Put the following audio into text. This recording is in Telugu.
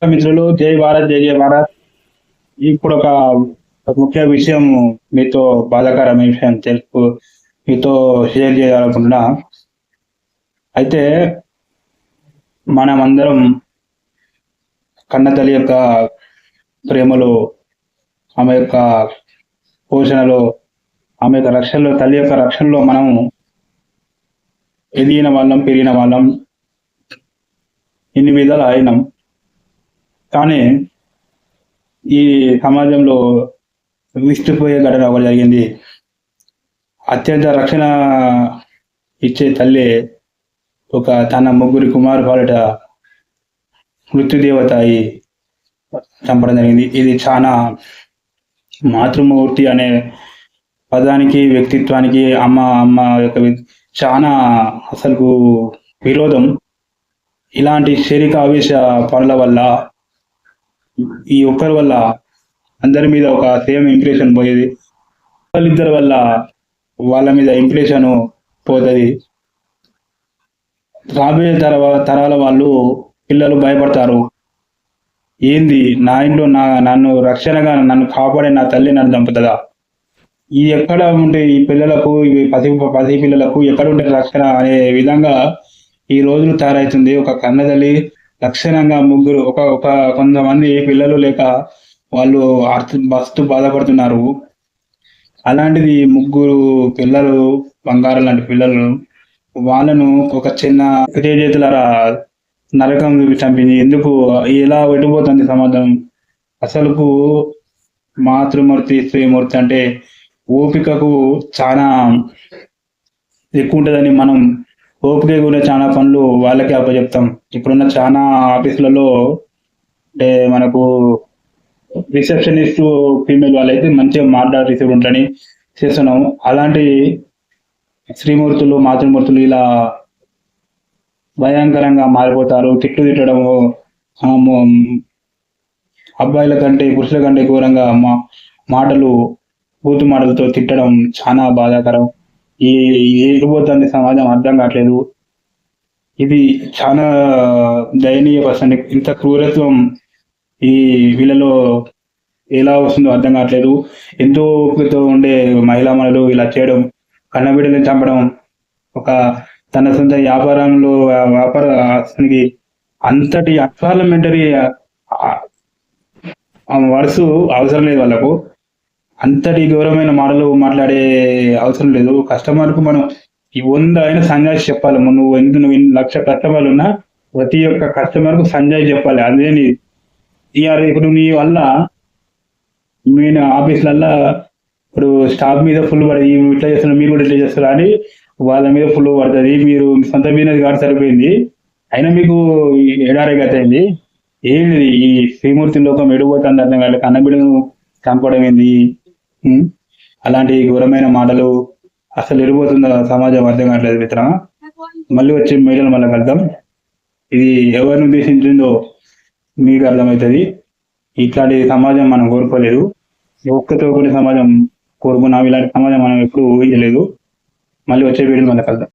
మిత్రులు, జై భారత్, జై జై భారత్. ఇప్పుడు ఒక ముఖ్య విషయం మీతో బాధాకరమైన విషయం మీతో షేర్ చేయాలనుకుంటున్నా. అయితే మనమందరం కన్నతల్లి యొక్క ప్రేమలో, ఆమె యొక్క పోషణలో, ఆమె యొక్క రక్షణలో, తల్లి యొక్క రక్షణలో మనం ఎదిగిన వాళ్ళం, పెరిగిన వాళ్ళం, ఇన్ని విధాలు అయినాం. కానీ ఈ సమాజంలో విస్తుపోయే ఘటన ఒకటి జరిగింది. అత్యంత రక్షణ ఇచ్చే తల్లి తన ముగ్గురి కుమారు పాలిట మృత్యుదేవత అయి చంపడం జరిగింది. ఇది చాలా మాతృమూర్తి అనే పదానికి, వ్యక్తిత్వానికి, అమ్మ అమ్మ యొక్క చాలా అసలు విరోధం. ఇలాంటి శరీర ఆవేశ పనుల వల్ల, ఈ ఒక్కరి వల్ల అందరి మీద ఒక సేమ్ ఇంప్రెషన్ పోయేది. వాళ్ళిద్దరి వల్ల వాళ్ళ మీద ఇంప్రెషన్ పోతుంది. రాబోయే తరాల వాళ్ళు, పిల్లలు భయపడతారు. ఏంది నా ఇంట్లో నన్ను రక్షణగా నన్ను కాపాడే నా తల్లి నన్ను చంపుతుందా? ఈ ఎక్కడ ఉంటే ఈ పిల్లలకు, ఇవి పసి పిల్లలకు ఎక్కడ ఉంటే రక్షణ అనే విధంగా ఈ రోజులు తయారవుతుంది. ఒక కన్నతల్లి లక్షణంగా ముగ్గురు కొంతమంది పిల్లలు లేక వాళ్ళు మస్తు బాధపడుతున్నారు. అలాంటిది ముగ్గురు పిల్లలు, బంగారం లాంటి పిల్లలు, వాళ్ళను ఒక చిన్న చేతులారా నరకం చంపింది. ఎందుకు ఇలా పెట్టిపోతుంది సమాజం? అసలుకు మాతృమూర్తి, శ్రీమూర్తి అంటే ఓపికకు చాలా ఎక్కువ ఉంటుందని మనం ఓపిక కూడా చాలా పనులు వాళ్ళకే అప్పచెప్తాం. ఇప్పుడున్న చాలా ఆఫీసులలో అంటే మనకు రిసెప్షనిస్ట్ ఫీమేల్ వాళ్ళైతే మంచిగా మాట్లాడి ఉంటారని చేస్తున్నాము. అలాంటి శ్రీమూర్తులు, మాతృమూర్తులు ఇలా భయంకరంగా మారిపోతారు. తిట్టడము, అబ్బాయిల కంటే పురుషుల కంటే ఘోరంగా మాటలు, బూతు మాటలతో తిట్టడం చాలా బాధాకరం. ఎడిపోతుంది సమాజం అర్థం కావట్లేదు. ఇది చాలా దయనీయ పరిస్థితి. ఇంత క్రూరత్వం ఈ వీళ్ళలో ఎలా వస్తుందో అర్థం కావట్లేదు. ఎంతో ఓపికతో ఉండే మహిళా మనులు ఇలా చేయడం, కన్నబిడ్డలను చంపడం, తన సొంత వ్యాపారానికి అంతటి అన్పార్లమెంటరీ వరుస అవసరం లేదు. వాళ్ళకు అంతటి గౌరవమైన మాటలు మాట్లాడే అవసరం లేదు. కస్టమర్కు మనం 100 అయినా సంజాయి చెప్పాలి. నువ్వు 1,00,000 కస్టమర్లు ఉన్నా ప్రతి ఒక్క కస్టమర్కు సంజాయి చెప్పాలి. అదేని ఇప్పుడు నీ వల్ల మీ ఆఫీసులల్లో ఇప్పుడు స్టాఫ్ మీద ఫుల్ పడి ఇట్లా చేస్తున్నారు, మీరు కూడా ఇట్లా చేస్తారు అని వాళ్ళ మీద ఫుల్ పడుతుంది. మీరు సొంత బిజినెస్ కాదు సరిపోయింది, అయినా మీకు ఎడారే గతైంది. ఏంటి ఈ శ్రీమూర్తి లోకం ఎడిపోతుంది అర్థం కాదు. కన్నబిడ్డను చంపడం ఏంది? అలాంటి ఘోరమైన మాటలు అసలు ఎడిపోతుందా సమాజం అర్థం కావట్లేదు మిత్రమా. మళ్ళీ వచ్చే మీడియాలో మళ్ళీ కలుద్దాం. ఇది ఎవరిని ఉద్దేశించిందో మీకు అర్థమవుతుంది. ఇట్లాంటి సమాజం మనం కోరుకోలేదు. ఒక్కతో ఒకటి సమాజం కోరుకున్నాం. ఇలాంటి సమాజం మనం ఎప్పుడు ఊహించలేదు. మళ్ళీ వచ్చే వీడియోలో మళ్ళీ కలుద్దాం.